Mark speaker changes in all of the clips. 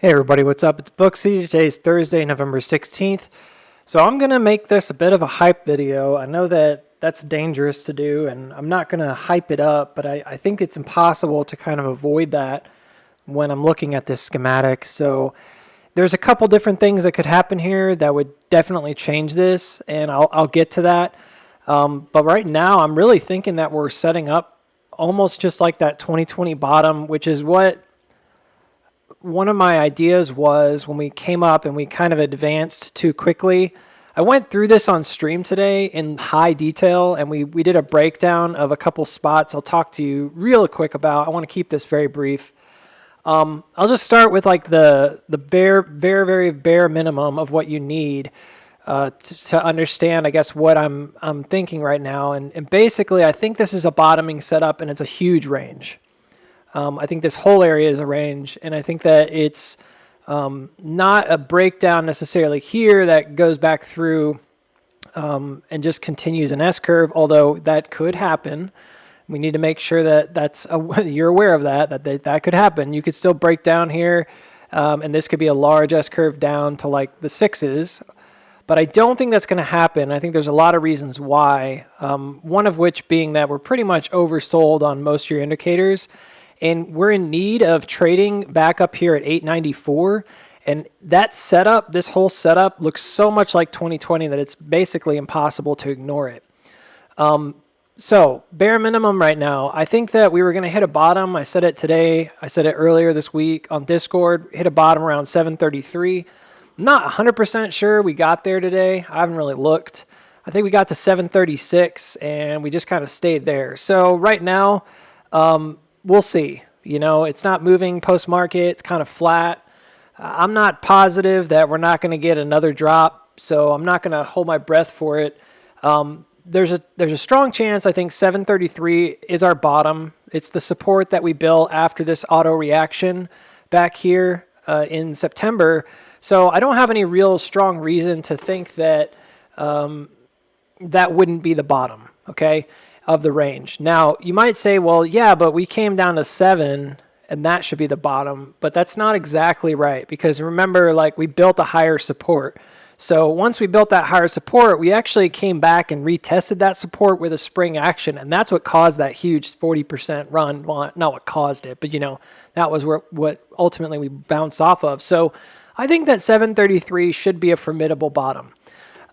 Speaker 1: Hey everybody, what's up? It's Booksy. Today's Thursday, November 16th. So I'm going to make this a bit of a hype video. I know that that's dangerous to do, and I'm not going to hype it up, but I think it's impossible to kind of avoid that when I'm looking at this schematic. So there's a couple different things that could happen here that would definitely change this, and I'll get to that. But right now, I'm really thinking that we're setting up almost just like that 2020 bottom, which is what one of my ideas was when we came up and we kind of advanced too quickly. I went through this on stream today in high detail, and we did a breakdown of a couple spots I'll talk to you real quick about. I want to keep this very brief. I'll just start with like the very bare minimum of what you need to understand, I guess, what I'm thinking right now. And basically, I think this is a bottoming setup, and it's a huge range. I think this whole area is a range, and I think that it's not a breakdown necessarily here that goes back through and just continues an S-curve, although that could happen. We need to make sure that you're aware of that could happen. You could still break down here, and this could be a large S-curve down to like the sixes, but I don't think that's going to happen. I think there's a lot of reasons why, one of which being that we're pretty much oversold on most of your indicators. And we're in need of trading back up here at 894. And that setup, this whole setup, looks so much like 2020 that it's basically impossible to ignore it. So bare minimum right now, I think that we were going to hit a bottom. I said it today. I said it earlier this week on Discord. Hit a bottom around 733. I'm not 100% sure we got there today. I haven't really looked. I think we got to 736, and we just kind of stayed there. So right now, we'll see. You know, it's not moving post-market. It's kind of flat. I'm not positive that we're not going to get another drop, so I'm not going to hold my breath for it. There's a strong chance, I think 733 is our bottom. It's the support that we built after this auto reaction back here in September. So I don't have any real strong reason to think that that wouldn't be the bottom, okay, of the range. Now, you might say, well, yeah, but we came down to 7 and that should be the bottom, but that's not exactly right, because remember, like, we built a higher support. So once we built that higher support, we actually came back and retested that support with a spring action, and that's what caused that huge 40% run. Well, not what caused it, but, you know, that was what ultimately we bounced off of. So I think that 733 should be a formidable bottom.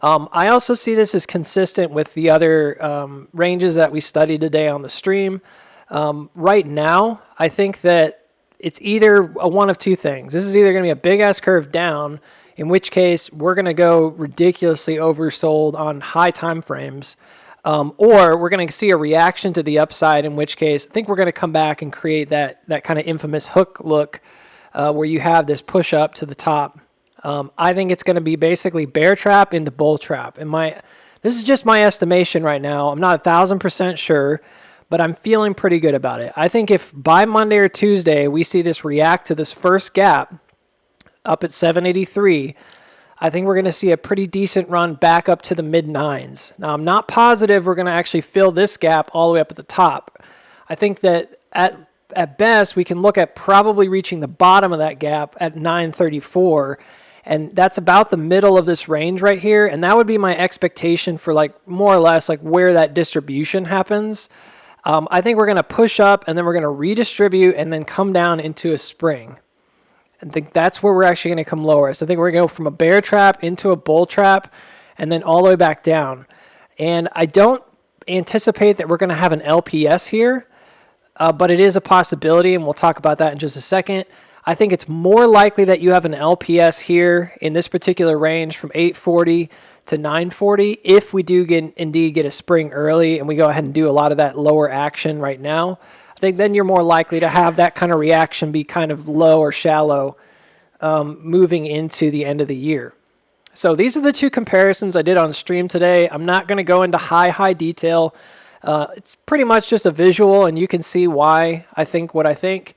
Speaker 1: I also see this as consistent with the other ranges that we studied today on the stream. Right now, I think that it's either one of two things. This is either going to be a big S curve down, in which case we're going to go ridiculously oversold on high time frames, or we're going to see a reaction to the upside, in which case I think we're going to come back and create that kind of infamous hook look where you have this push up to the top. I think it's going to be basically bear trap into bull trap. This is just my estimation right now. I'm not 1,000% sure, but I'm feeling pretty good about it. I think if by Monday or Tuesday we see this react to this first gap up at 783, I think we're going to see a pretty decent run back up to the mid-9s. Now, I'm not positive we're going to actually fill this gap all the way up at the top. I think that at best we can look at probably reaching the bottom of that gap at 934. And that's about the middle of this range right here. And that would be my expectation for, like, more or less like where that distribution happens. I think we're going to push up and then we're going to redistribute and then come down into a spring. I think that's where we're actually going to come lower. So I think we're going to go from a bear trap into a bull trap and then all the way back down. And I don't anticipate that we're going to have an LPS here, but it is a possibility, and we'll talk about that in just a second. I think it's more likely that you have an LPS here in this particular range from 840 to 940 if we do indeed get a spring early and we go ahead and do a lot of that lower action right now. I think then you're more likely to have that kind of reaction be kind of low or shallow moving into the end of the year. So these are the two comparisons I did on stream today. I'm not going to go into high detail. It's pretty much just a visual, and you can see why I think what I think.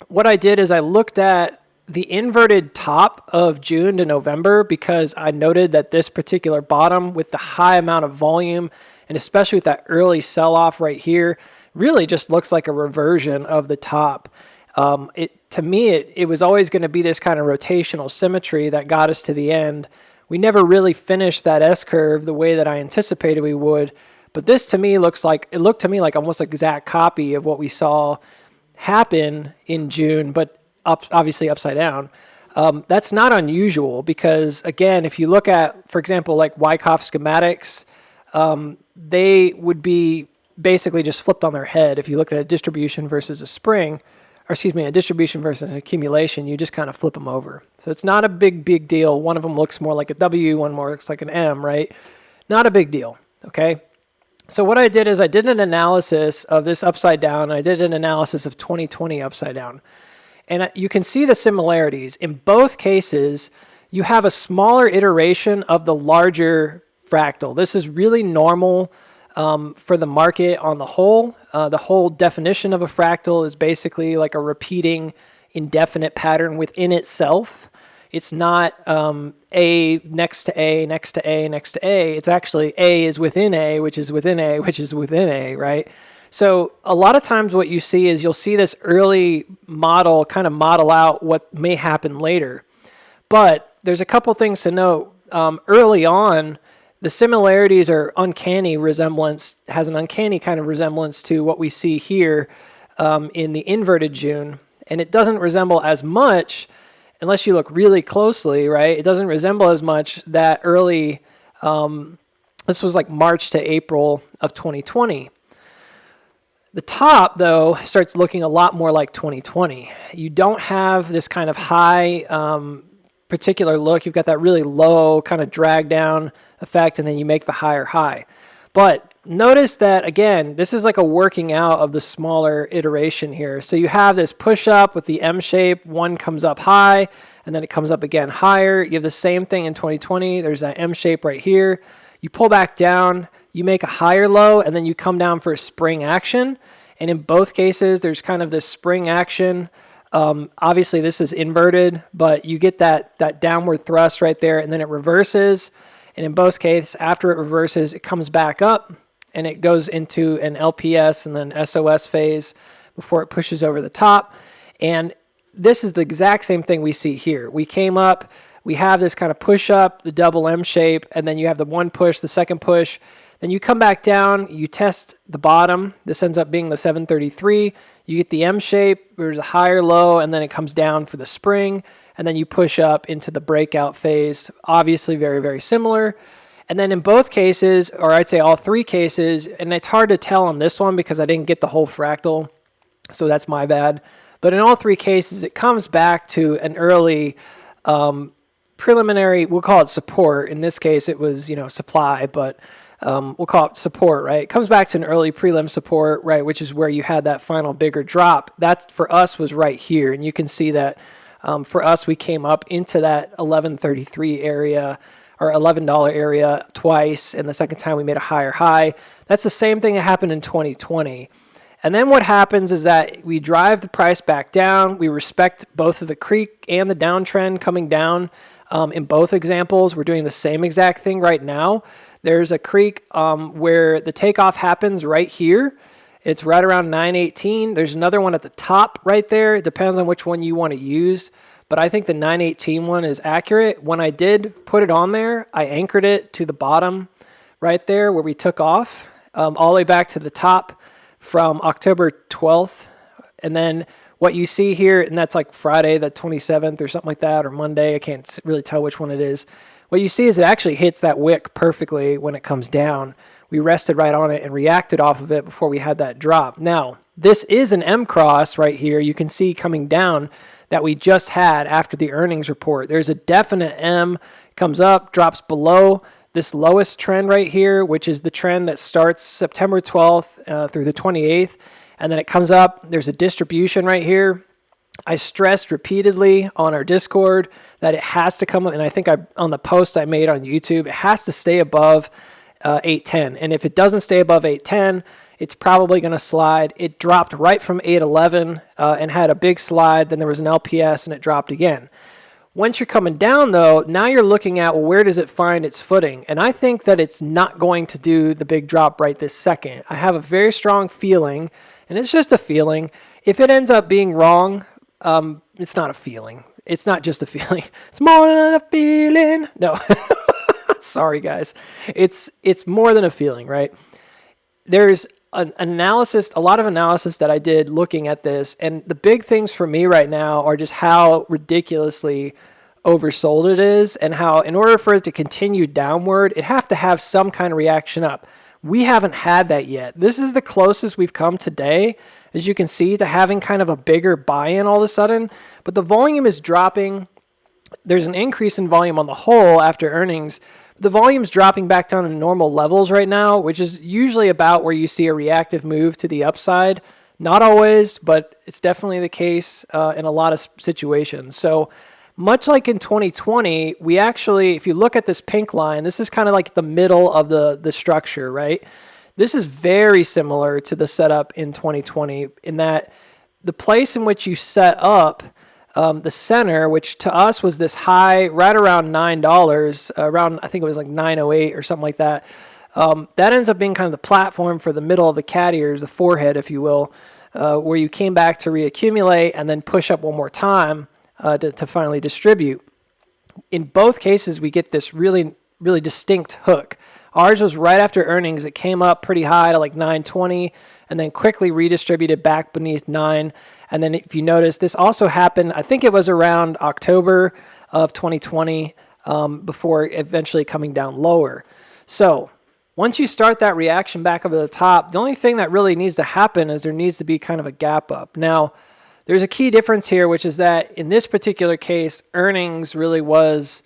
Speaker 1: What I did is I looked at the inverted top of June to November, because I noted that this particular bottom with the high amount of volume, and especially with that early sell-off right here, really just looks like a reversion of the top. To me, it was always going to be this kind of rotational symmetry that got us to the end. We never really finished that S-curve the way that I anticipated we would. But this to me looked to me like almost an exact copy of what we saw happen in June, but obviously upside down. That's not unusual because, again, if you look at, for example, like Wyckoff schematics, they would be basically just flipped on their head. If you look at a distribution versus a spring, or excuse me, a distribution versus an accumulation, you just kind of flip them over. So it's not a big deal. One of them looks more like a W, one more looks like an M, right? Not a big deal, okay? So what I did is I did an analysis of this upside down, and I did an analysis of 2020 upside down. And you can see the similarities. In both cases, you have a smaller iteration of the larger fractal. This is really normal for the market on the whole. The whole definition of a fractal is basically like a repeating indefinite pattern within itself. It's not A next to A, next to A, next to A. It's actually A is within A, which is within A, which is within A, right? So a lot of times what you see is you'll see this early model kind of model out what may happen later. But there's a couple things to note. Early on, the similarities are has an uncanny kind of resemblance to what we see here in the inverted June. And it doesn't resemble as much, unless you look really closely, right? It doesn't resemble as much that early, this was like March to April of 2020. The top, though, starts looking a lot more like 2020. You don't have this kind of high particular look. You've got that really low kind of drag down effect, and then you make the higher high. But notice that, again, this is like a working out of the smaller iteration here. So you have this push up with the M shape. One comes up high, and then it comes up again higher. You have the same thing in 2020. There's that M shape right here. You pull back down, you make a higher low, and then you come down for a spring action. And in both cases, there's kind of this spring action. Obviously, this is inverted, but you get that downward thrust right there, and then it reverses. And in both cases, after it reverses, it comes back up, and it goes into an LPS and then SOS phase before it pushes over the top. And this is the exact same thing we see here. We came up, we have this kind of push up, the double M shape, and then you have the one push, the second push. Then you come back down, you test the bottom. This ends up being the 733. You get the M shape, there's a higher low, and then it comes down for the spring, and then you push up into the breakout phase. Obviously very, very similar. And then in both cases, or I'd say all three cases, and it's hard to tell on this one because I didn't get the whole fractal, so that's my bad. But in all three cases, it comes back to an early preliminary, we'll call it support. In this case, it was, supply, but we'll call it support, right? It comes back to an early prelim support, right, which is where you had that final bigger drop. That, for us, was right here. And you can see that for us, we came up into that 1133 area, or $11 area twice, and the second time we made a higher high. That's the same thing that happened in 2020. And then what happens is that we drive the price back down. We respect both of the creek and the downtrend coming down. In both examples, we're doing the same exact thing right now. There's a creek where the takeoff happens right here. It's right around 918. There's another one at the top right there. It depends on which one you want to use. But I think the 918 one is accurate. When I did put it on there, I anchored it to the bottom right there where we took off, all the way back to the top from October 12th. And then what you see here, and that's like Friday the 27th or something like that, or Monday. I can't really tell which one it is. What you see is it actually hits that wick perfectly when it comes down. We rested right on it and reacted off of it before we had that drop. Now, this is an M cross right here. You can see coming down that we just had after the earnings report. There's a definite M, comes up, drops below this lowest trend right here, which is the trend that starts September 12th through the 28th, and then it comes up. There's a distribution right here. I stressed repeatedly on our Discord that it has to come up, and I think on the post I made on YouTube, it has to stay above 810. And if it doesn't stay above 810, it's probably going to slide. It dropped right from 811 and had a big slide. Then there was an LPS, and it dropped again. Once you're coming down, though, now you're looking at, well, where does it find its footing? And I think that it's not going to do the big drop right this second. I have a very strong feeling, and it's just a feeling, If it ends up being wrong, it's not a feeling. It's not just a feeling. It's more than a feeling. No, sorry guys. It's more than a feeling, right? There's an analysis, a lot of analysis that I did looking at this, and the big things for me right now are just how ridiculously oversold it is, and how in order for it to continue downward, it have to have some kind of reaction up. We haven't had that yet. This is the closest we've come today, as you can see, to having kind of a bigger buy-in all of a sudden, but the volume is dropping. There's an increase in volume on the whole after earnings. The volume's dropping back down to normal levels right now, which is usually about where you see a reactive move to the upside. Not always, but it's definitely the case in a lot of situations. So much like in 2020, we actually, if you look at this pink line, this is kind of like the middle of the structure, right? This is very similar to the setup in 2020 in that the place in which you set up the center, which to us was this high right around $9, around I think it was like 908 or something like that. That ends up being kind of the platform for the middle of the cat ears, the forehead, if you will, where you came back to reaccumulate and then push up one more time to finally distribute. In both cases, we get this really, really distinct hook. Ours was right after earnings. It came up pretty high to like 920 and then quickly redistributed back beneath 9. And then if you notice, this also happened, I think it was around October of 2020 before eventually coming down lower. So once you start that reaction back up to the top, the only thing that really needs to happen is there needs to be kind of a gap up. Now, there's a key difference here, which is that in this particular case, earnings really was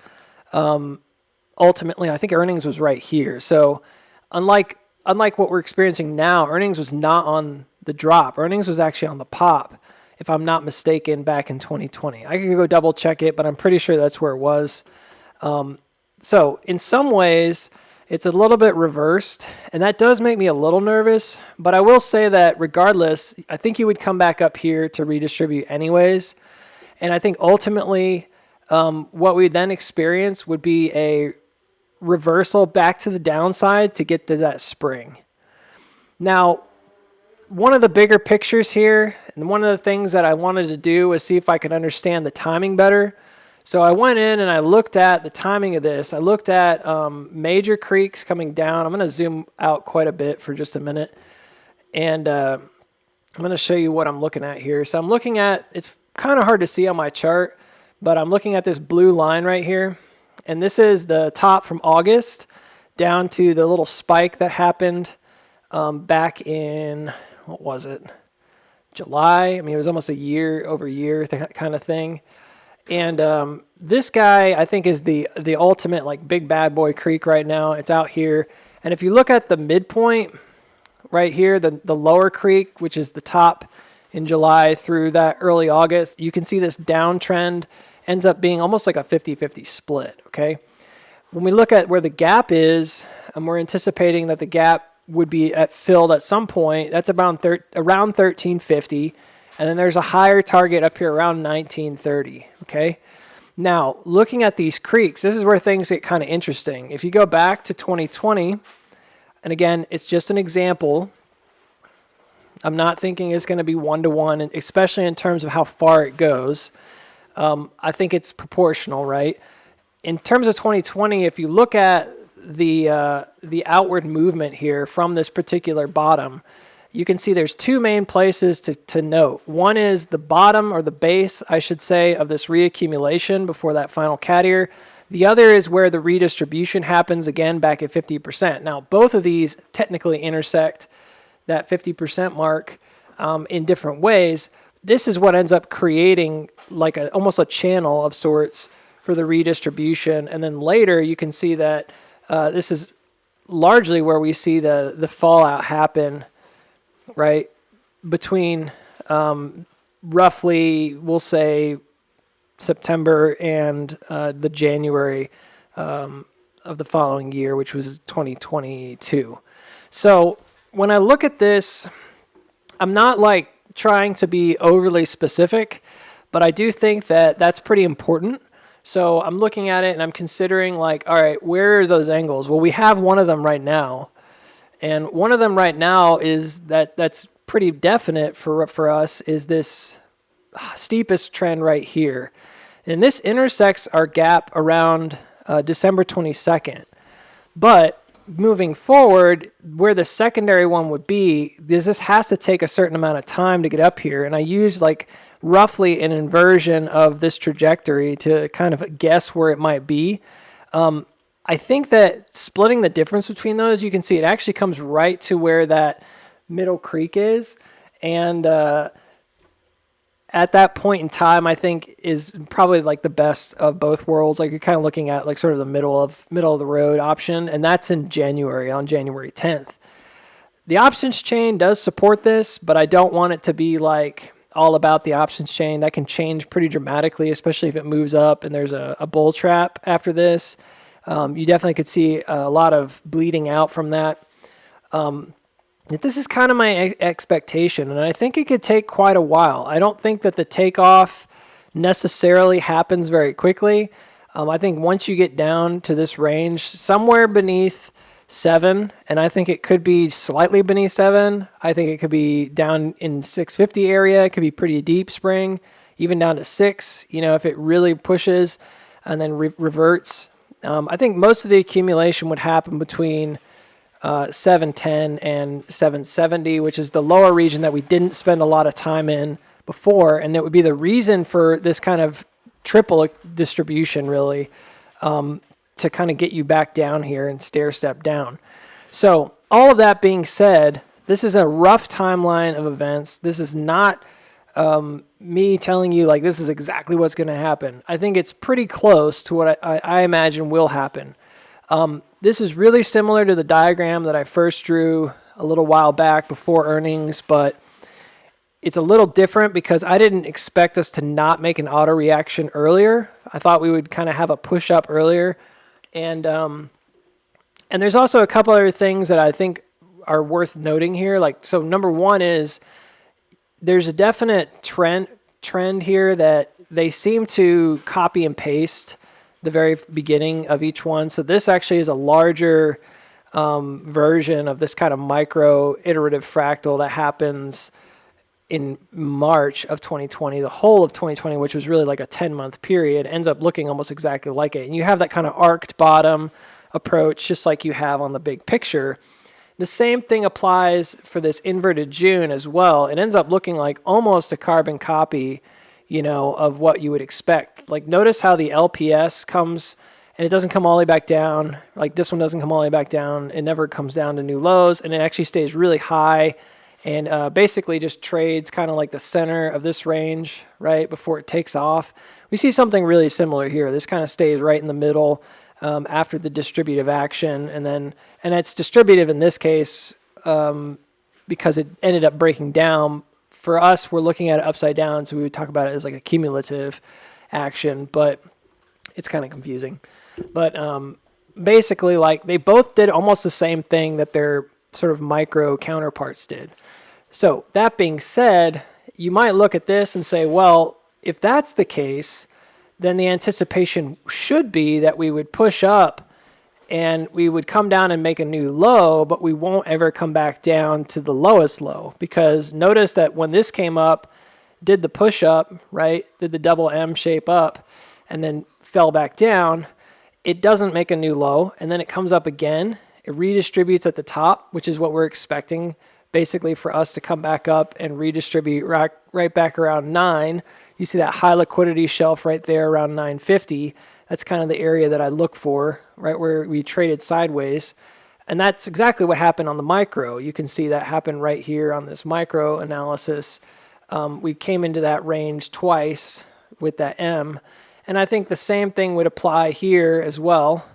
Speaker 1: ultimately, I think earnings was right here. So unlike what we're experiencing now, earnings was not on the drop. Earnings was actually on the pop, if I'm not mistaken, back in 2020. I could go double check it, but I'm pretty sure that's where it was. So in some ways, it's a little bit reversed, and that does make me a little nervous, but I will say that regardless, I think you would come back up here to redistribute anyways, and I think ultimately what we then experience would be a reversal back to the downside to get to that spring. Now, one of the bigger pictures here, and one of the things that I wanted to do was see if I could understand the timing better. So I went in and I looked at the timing of this. I looked at major creeks coming down. I'm going to zoom out quite a bit for just a minute. And I'm going to show you what I'm looking at here. So I'm looking at, it's kind of hard to see on my chart, but I'm looking at this blue line right here. And this is the top from August down to the little spike that happened back in, what was it? July. I mean, it was almost a year over year kind of thing. And this guy, I think, is the ultimate like big bad boy creek right now. It's out here. And if you look at the midpoint right here, the lower creek, which is the top in July through that early August, you can see this downtrend ends up being almost like a 50-50 split, okay? When we look at where the gap is, and we're anticipating that the gap would be filled at some point, that's around 1350, and then there's a higher target up here around 1930, okay? Now, looking at these creeks, this is where things get kind of interesting. If you go back to 2020, and again, it's just an example, I'm not thinking it's going to be one-to-one, especially in terms of how far it goes. I think it's proportional, right? In terms of 2020, if you look at the outward movement here from this particular bottom, you can see there's two main places to note. One is the bottom, or the base, I should say, of this reaccumulation before that final cat ear. The other is where the redistribution happens again back at 50%. Now, both of these technically intersect that 50% mark in different ways. This is what ends up creating like almost a channel of sorts for the redistribution. And then later you can see that this is largely where we see the fallout happen, right? Between roughly, we'll say, September and the January of the following year, which was 2022. So when I look at this, I'm not like trying to be overly specific, but I do think that that's pretty important. So I'm looking at it and I'm considering like, all right, where are those angles? Well, we have one of them right now. And one of them right now is that's pretty definite for us is this steepest trend right here. And this intersects our gap around December 22nd. But moving forward, where the secondary one would be, this has to take a certain amount of time to get up here. And I use like roughly an inversion of this trajectory to kind of guess where it might be. I think that splitting the difference between those, you can see it actually comes right to where that middle creek is. And at that point in time, I think is probably like the best of both worlds. Like you're kind of looking at like sort of the middle of the road option, and that's in January, on January 10th. The options chain does support this, but I don't want it to be like all about the options chain. That can change pretty dramatically, especially if it moves up and there's a bull trap after this. You definitely could see a lot of bleeding out from that. This is kind of my expectation, and I think it could take quite a while. I don't think that the takeoff necessarily happens very quickly. I think once you get down to this range, somewhere beneath 7, and I think it could be slightly beneath 7. I think it could be down in 650 area. It could be pretty deep spring, even down to 6, if it really pushes and then reverts. I think most of the accumulation would happen between 710 and 770, which is the lower region that we didn't spend a lot of time in before, and it would be the reason for this kind of triple distribution, really, to kind of get you back down here and stair step down. So all of that being said, this is a rough timeline of events. This is not me telling you like this is exactly what's going to happen. I think it's pretty close to what I imagine will happen. This is really similar to the diagram that I first drew a little while back before earnings, but it's a little different because I didn't expect us to not make an auto reaction earlier. I thought we would kind of have a push up earlier. And there's also a couple other things that I think are worth noting here. So number one is there's a definite trend here that they seem to copy and paste the very beginning of each one. So this actually is a larger version of this kind of micro iterative fractal that happens in March of 2020. The whole of 2020, which was really like a 10-month period, ends up looking almost exactly like it. And you have that kind of arced bottom approach, just like you have on the big picture. The same thing applies for this inverted June as well. It ends up looking like almost a carbon copy, of what you would expect. Like notice how the LPS comes and it doesn't come all the way back down. Like this one doesn't come all the way back down. It never comes down to new lows, and it actually stays really high and basically just trades kind of like the center of this range right before it takes off. We see something really similar here. This kind of stays right in the middle after the distributive action, and it's distributive in this case because it ended up breaking down. For us, we're looking at it upside down, so we would talk about it as like a cumulative action, but it's kind of confusing. But basically, like they both did almost the same thing that their sort of micro counterparts did. So that being said, you might look at this and say, well, if that's the case, then the anticipation should be that we would push up and we would come down and make a new low, but we won't ever come back down to the lowest low. Because notice that when this came up, did the push up, right? Did the double M shape up and then fell back down, it doesn't make a new low, and then it comes up again. It redistributes at the top, which is what we're expecting, basically for us to come back up and redistribute right back around 9. You see that high liquidity shelf right there around 950. That's kind of the area that I look for, right where we traded sideways. And that's exactly what happened on the micro. You can see that happen right here on this micro analysis. We came into that range twice with that M. And I think the same thing would apply here as well.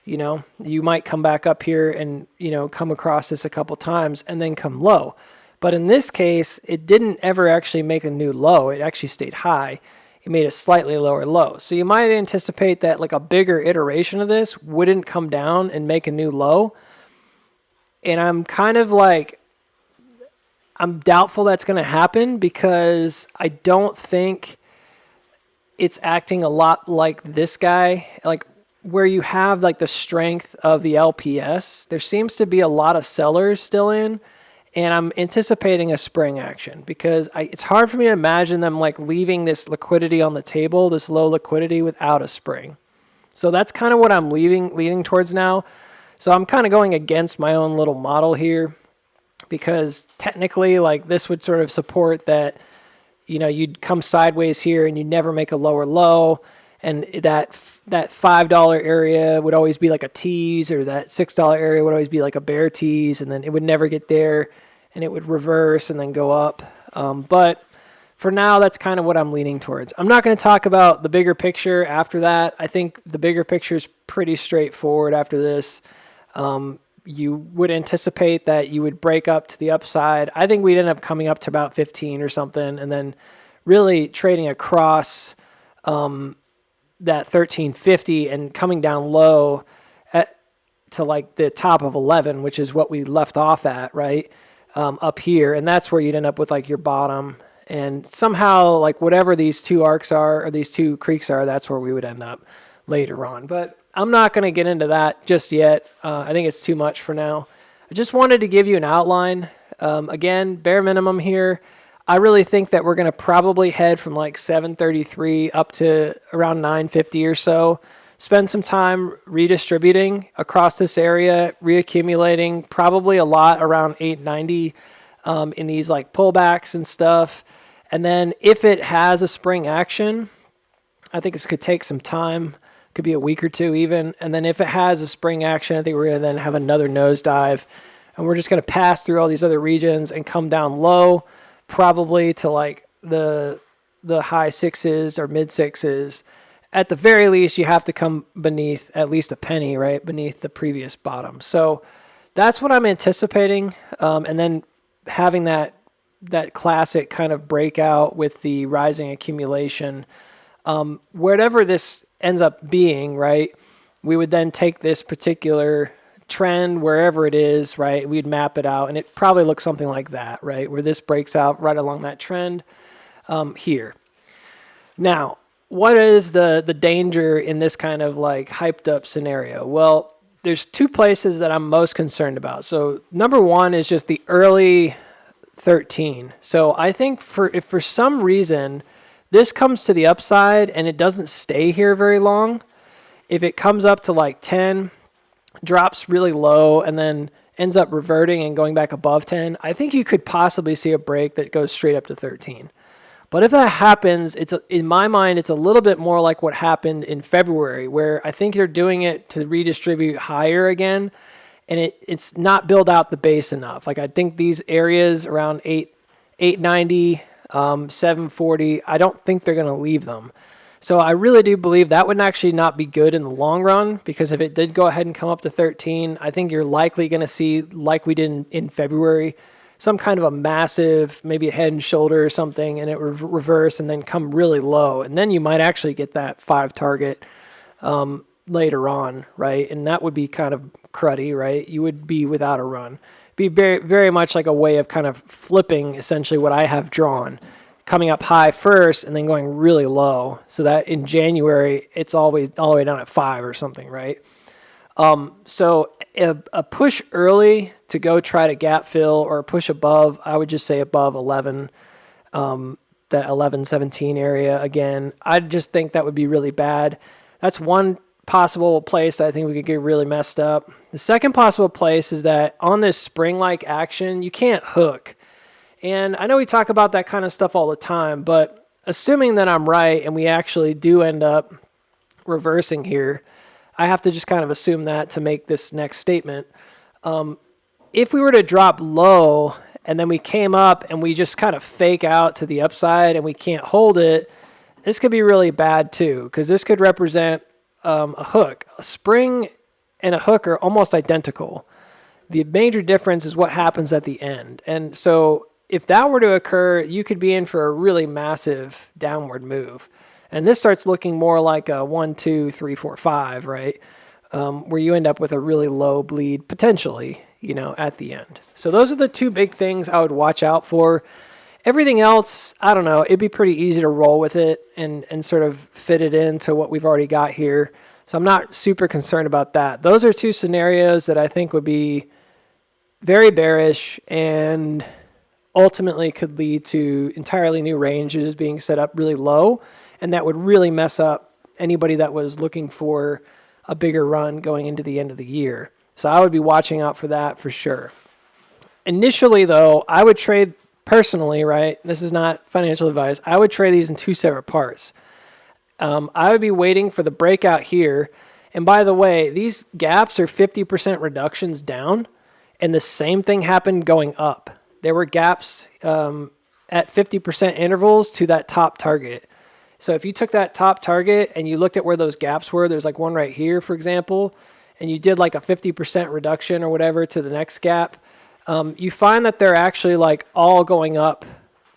Speaker 1: You might come back up here and, come across this a couple times and then come low. But in this case, it didn't ever actually make a new low. It actually stayed high. It made a slightly lower low. So you might anticipate that like a bigger iteration of this wouldn't come down and make a new low. And I'm kind of like, I'm doubtful that's going to happen because I don't think it's acting a lot like this guy. Like where you have like the strength of the LPS, there seems to be a lot of sellers still in. and I'm anticipating a spring action because it's hard for me to imagine them like leaving this liquidity on the table, this low liquidity, without a spring. So that's kind of what I'm leaning towards now. So I'm kind of going against my own little model here because technically, like, this would sort of support that, you know, you'd come sideways here and you'd never make a lower low, and that $5 area would always be like a tease, or that $6 area would always be like a bear tease, and then it would never get there, and it would reverse and then go up. But for now, that's kind of what I'm leaning towards. I'm not going to talk about the bigger picture after that. I think the bigger picture is pretty straightforward after this. You would anticipate that you would break up to the upside. I think we'd end up coming up to about 15 or something, and then really trading across that 1350 and coming down low to like the top of 11, which is what we left off at, right? Up here. And that's where you'd end up with like your bottom. And somehow, like, whatever these two arcs are, or these two creeks are, that's where we would end up later on. But I'm not going to get into that just yet. I think it's too much for now. I just wanted to give you an outline. Again, bare minimum here. I really think that we're going to probably head from like 733 up to around 950 or so. Spend some time redistributing across this area, reaccumulating probably a lot around 890 in these like pullbacks and stuff. And then if it has a spring action, I think this could take some time. Could be a week or two even. And then if it has a spring action, I think we're going to then have another nosedive. And we're just going to pass through all these other regions and come down low, probably to like the high sixes or mid sixes. At the very least, you have to come beneath at least a penny, right? Beneath the previous bottom. So that's what I'm anticipating. And then having that classic kind of breakout with the rising accumulation. Wherever this ends up being, right, we would then take this particular trend wherever it is, right, we'd map it out, and it probably looks something like that, right, where this breaks out right along that trend here. Now, what is the danger in this kind of like hyped up scenario? Well, there's two places that I'm most concerned about. So number one is just the early 13. So I think if for some reason this comes to the upside and it doesn't stay here very long, if it comes up to like 10, drops really low, and then ends up reverting and going back above 10, I think you could possibly see a break that goes straight up to 13. But if that happens, in my mind, it's a little bit more like what happened in February, where I think you're doing it to redistribute higher again, and it's not build out the base enough. Like, I think these areas around 890, 740, I don't think they're going to leave them. So I really do believe that would actually not be good in the long run, because if it did go ahead and come up to 13, I think you're likely going to see, like we did in February, some kind of a massive, maybe a head and shoulder or something, and it would reverse and then come really low. And then you might actually get that 5 target later on, right? And that would be kind of cruddy, right? You would be without a run. Be very, very much like a way of kind of flipping essentially what I have drawn, coming up high first and then going really low, so that in January it's always all the way down at 5 or something, right? So a push early to go try to gap fill, or a push above, I would just say above 11, that 11, 17 area again. I just think that would be really bad. That's one possible place that I think we could get really messed up. The second possible place is that on this spring-like action, you can't hook. And I know we talk about that kind of stuff all the time, but assuming that I'm right and we actually do end up reversing here, I have to just kind of assume that to make this next statement. If we were to drop low and then we came up and we just kind of fake out to the upside and we can't hold it, this could be really bad too, because this could represent a hook. A spring and a hook are almost identical. The major difference is what happens at the end. And so if that were to occur, you could be in for a really massive downward move. And this starts looking more like a 1, 2, 3, 4, 5, right? Where you end up with a really low bleed potentially, you know, at the end. So those are the two big things I would watch out for. Everything else, I don't know, it'd be pretty easy to roll with it and sort of fit it into what we've already got here. So I'm not super concerned about that. Those are two scenarios that I think would be very bearish, and ultimately could lead to entirely new ranges being set up really low, and that would really mess up anybody that was looking for a bigger run going into the end of the year. So I would be watching out for that for sure. Initially, though, I would trade personally, right? This is not financial advice. I would trade these in two separate parts. I would be waiting for the breakout here. And by the way, these gaps are 50% reductions down, and the same thing happened going up. There were gaps at 50% intervals to that top target. So if you took that top target and you looked at where those gaps were, there's like one right here, for example, and you did like a 50% reduction or whatever to the next gap, you find that they're actually like all going up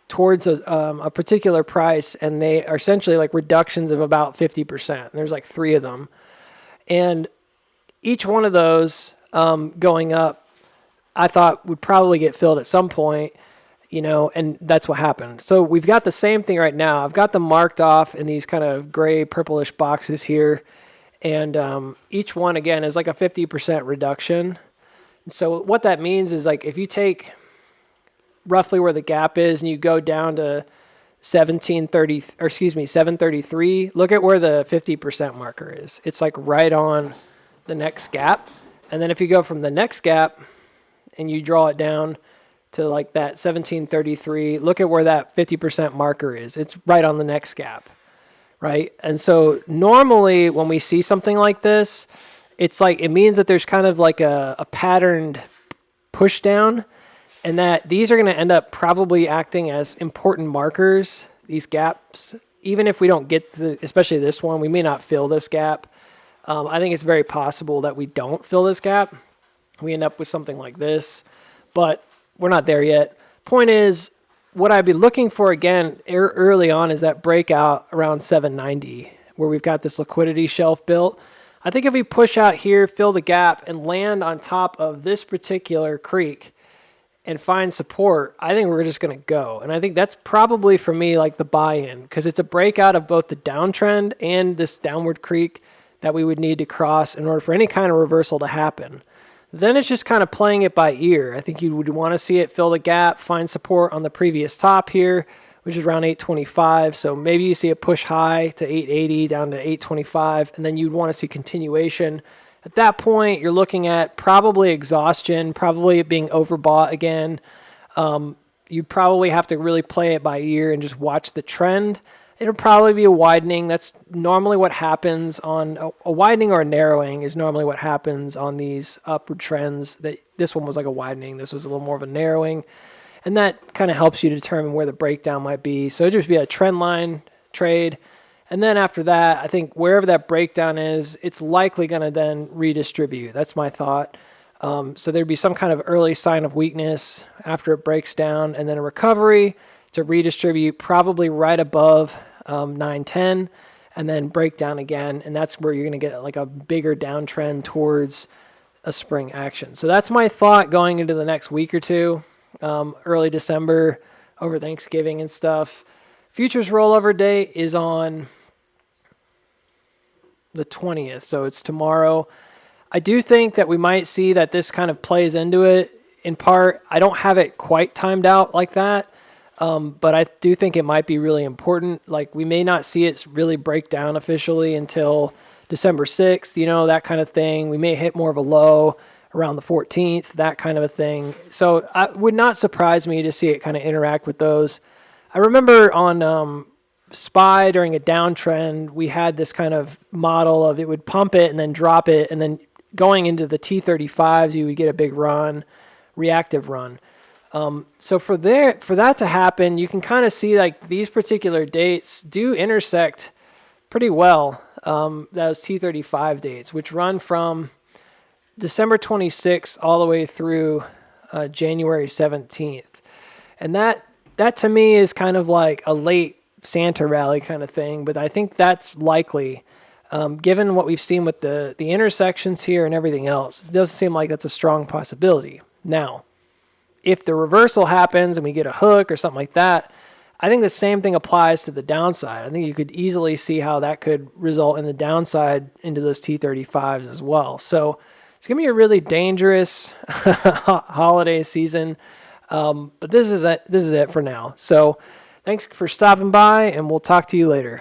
Speaker 1: towards a particular price, and they are essentially like reductions of about 50%. There's like 3 of them. And each one of those going up, I thought would probably get filled at some point, and that's what happened. So we've got the same thing right now. I've got them marked off in these kind of gray purplish boxes here. And each one, again, is like a 50% reduction. So what that means is, like, if you take roughly where the gap is and you go down to 733, look at where the 50% marker is. It's like right on the next gap. And then if you go from the next gap and you draw it down to like that 1733, look at where that 50% marker is. It's right on the next gap, right? And so normally when we see something like this, it's like, it means that there's kind of like a patterned push down, and that these are going to end up probably acting as important markers, these gaps. Even if we don't get to, especially this one, we may not fill this gap. I think it's very possible that we don't fill this gap. We end up with something like this, but we're not there yet. Point is, what I'd be looking for again early on is that breakout around 790, where we've got this liquidity shelf built. I think if we push out here, fill the gap, and land on top of this particular creek and find support, I think we're just going to go. And I think that's probably, for me, like the buy-in, because it's a breakout of both the downtrend and this downward creek that we would need to cross in order for any kind of reversal to happen. Then it's just kind of playing it by ear. I think you would want to see it fill the gap, find support on the previous top here, which is around 825. So maybe you see a push high to 880 down to 825, and then you'd want to see continuation. At that point, you're looking at probably exhaustion, probably it being overbought again. You probably have to really play it by ear and just watch the trend. It'll probably be a widening. That's normally what happens on a widening, or a narrowing is normally what happens on these upward trends. This one was like a widening. This was a little more of a narrowing. And that kind of helps you determine where the breakdown might be. So it'd just be a trend line trade. And then after that, I think wherever that breakdown is, it's likely going to then redistribute. That's my thought. So there'd be some kind of early sign of weakness after it breaks down, and then a recovery to redistribute probably right above 910, and then break down again. And that's where you're going to get like a bigger downtrend towards a spring action. So that's my thought going into the next week or two, early December, over Thanksgiving and stuff. Futures rollover date is on the 20th, so it's tomorrow. I do think that we might see that this kind of plays into it in part. I don't have it quite timed out like that, but I do think it might be really important. Like, we may not see it really break down officially until December 6th, that kind of thing. We may hit more of a low around the 14th, that kind of a thing. So it would not surprise me to see it kind of interact with those. I remember on SPY during a downtrend, we had this kind of model of it would pump it and then drop it, and then going into the T35s, you would get a big run, reactive run. So for that to happen, you can kind of see like these particular dates do intersect pretty well, those T35 dates, which run from December 26th all the way through January 17th. And that to me is kind of like a late Santa rally kind of thing, but I think that's likely, given what we've seen with the intersections here and everything else. It doesn't seem like that's a strong possibility. Now, if the reversal happens and we get a hook or something like that, I think the same thing applies to the downside. I think you could easily see how that could result in the downside into those T35s as well. So It's going to be a really dangerous holiday season, but this is it for now. So thanks for stopping by, and we'll talk to you later.